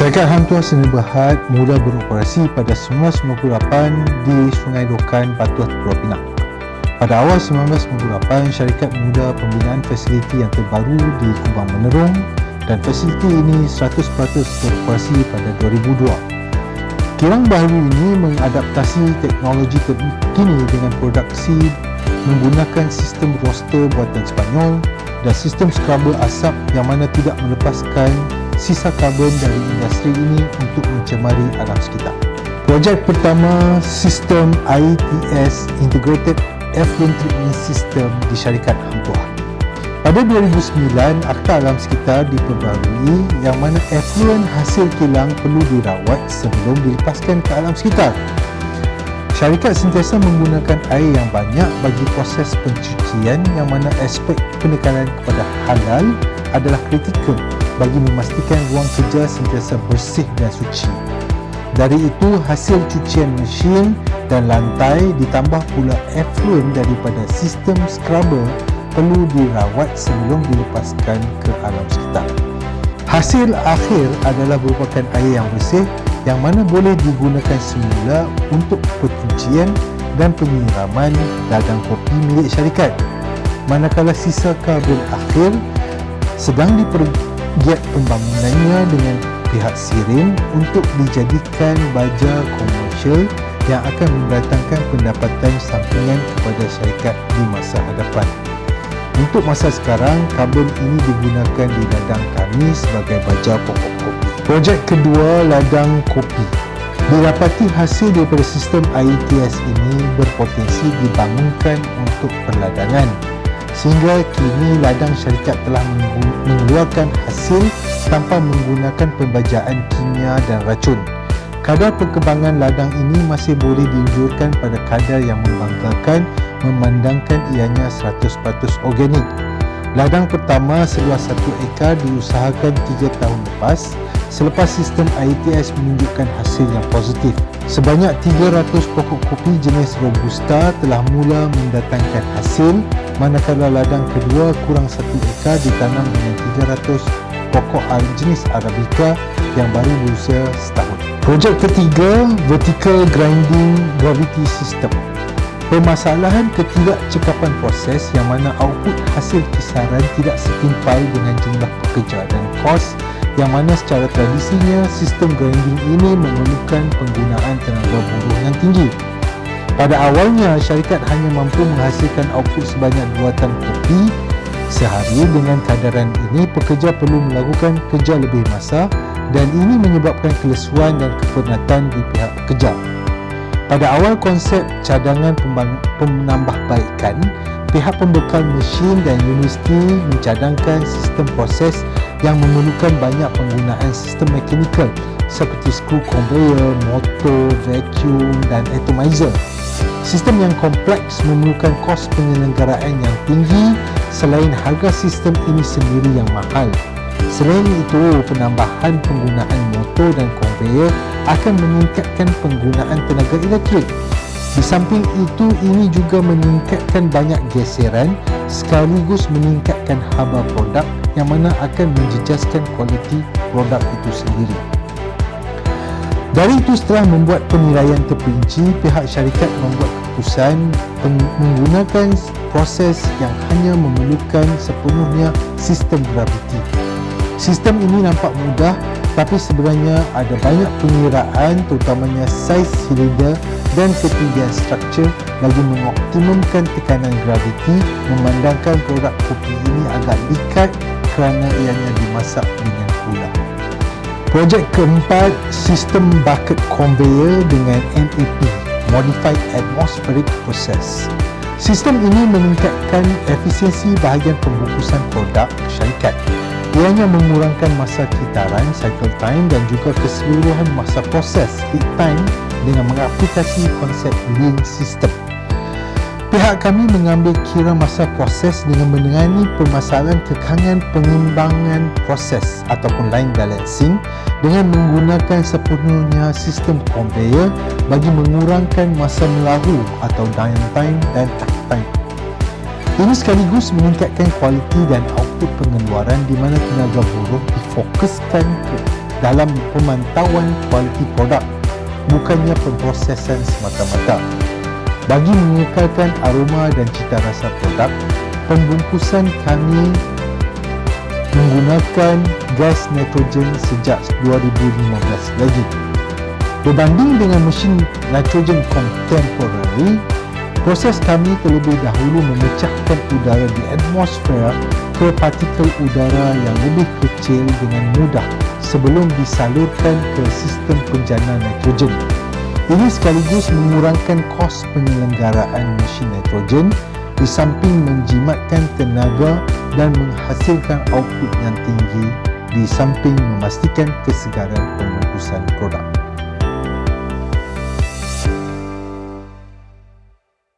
Syarikat Hang Tuah Sdn Bhd mula beroperasi pada 1998 di Sungai Rokan, Batuah, Pulau Pinang. Pada awal 1998, syarikat mula pembinaan fasiliti yang terbaru di Kubang Menerung dan fasiliti ini 100% beroperasi pada 2002. Kilang baru ini mengadaptasi teknologi terkini dengan produksi menggunakan sistem roaster buatan Sepanyol dan sistem scrubber asap yang mana tidak melepaskan sisa karbon dari industri ini untuk mencemari alam sekitar. Projek pertama sistem IETS Integrated Effluent Treatment System di syarikat Hang Tuah. Pada 2009, Akta Alam Sekitar diperbarui yang mana effluent hasil kilang perlu dirawat sebelum dilepaskan ke alam sekitar. Syarikat sentiasa menggunakan air yang banyak bagi proses pencucian yang mana aspek penekanan kepada halal adalah kritikal bagi memastikan ruang kerja sentiasa bersih dan suci. Dari itu, hasil cucian mesin dan lantai ditambah pula effluent daripada sistem scrubber perlu dirawat sebelum dilepaskan ke alam sekitar. Hasil akhir adalah merupakan air yang bersih yang mana boleh digunakan semula untuk pencucian dan penyiraman ladang kopi milik syarikat. Manakala sisa karbon akhir sedang dipergiat pembangunannya dengan pihak Sirim untuk dijadikan baja komersial yang akan mendatangkan pendapatan sampingan kepada syarikat di masa hadapan. Untuk masa sekarang, karbon ini digunakan di ladang kami sebagai baja pokok kopi. Projek kedua, ladang kopi. Didapati hasil daripada sistem IETS ini berpotensi dibangunkan untuk perladangan. Sehingga kini ladang syarikat telah mengeluarkan hasil tanpa menggunakan pembajaan kimia dan racun. Kadar perkembangan ladang ini masih boleh dianjurkan pada kadar yang membanggakan memandangkan ianya 100% organik. Ladang pertama seluas 1 ekar diusahakan 3 tahun lepas selepas sistem IETS menunjukkan hasil yang positif. Sebanyak 300 pokok kopi jenis Robusta telah mula mendatangkan hasil, manakala ladang kedua kurang 1 ekar ditanam dengan 300 pokok jenis Arabica yang baru berusia setahun. Projek ketiga, Vertical Grinding Gravity System. Permasalahan ketidakcekapan proses yang mana output hasil kisaran tidak setimpal dengan jumlah pekerja dan kos yang mana secara tradisinya sistem grinding ini memerlukan penggunaan tenaga buruh yang tinggi. Pada awalnya, syarikat hanya mampu menghasilkan output sebanyak 2 tan kopi sehari. Dengan kadaran ini, pekerja perlu melakukan kerja lebih masa dan ini menyebabkan kelesuan dan kepenatan di pihak pekerja. Pada awal konsep cadangan penambahbaikan, pihak pembekal mesin dan universiti mencadangkan sistem proses yang memerlukan banyak penggunaan sistem mekanikal seperti skru conveyor, motor, vacuum dan atomizer. Sistem yang kompleks memerlukan kos penyelenggaraan yang tinggi selain harga sistem ini sendiri yang mahal. Selain itu, penambahan penggunaan motor dan conveyor akan meningkatkan penggunaan tenaga elektrik. Di samping itu, ini juga meningkatkan banyak geseran sekaligus meningkatkan haba produk yang mana akan menjejaskan kualiti produk itu sendiri. Dari itu, setelah membuat penilaian terperinci, pihak syarikat membuat keputusan menggunakan proses yang hanya memerlukan sepenuhnya sistem graviti. Sistem ini nampak mudah, tapi sebenarnya ada banyak pengiraan terutamanya saiz silinder dan ketinggian struktur bagi mengoptimumkan tekanan graviti, memandangkan produk kopi ini agak likat kerana ianya dimasak dengan gula. Projek keempat, sistem bucket conveyor dengan MAP, Modified Atmospheric Process. Sistem ini meningkatkan efisiensi bahagian pembungkusan produk syarikat. Ianya mengurangkan masa kitaran, cycle time dan juga keseluruhan masa proses, lead time dengan mengaplikasi konsep lean system. Pihak kami mengambil kira masa proses dengan menangani permasalahan kekangan pengimbangan proses ataupun line balancing dengan menggunakan sepenuhnya sistem conveyor bagi mengurangkan masa melahu atau downtime dan takt time. Ini sekaligus meningkatkan kualiti dan output pengeluaran di mana tenaga buruh difokuskan ke dalam pemantauan kualiti produk, bukannya pemprosesan semata-mata. Bagi mengekalkan aroma dan cita rasa produk, pembungkusan kami menggunakan gas nitrogen sejak 2015 lagi. Berbanding dengan mesin nitrogen contemporary, proses kami terlebih dahulu memecahkan udara di atmosfer ke partikel udara yang lebih kecil dengan mudah sebelum disalurkan ke sistem penjana nitrogen. Ini sekaligus mengurangkan kos penyelenggaraan mesin nitrogen di samping menjimatkan tenaga dan menghasilkan output yang tinggi di samping memastikan kesegaran pembungkusan produk.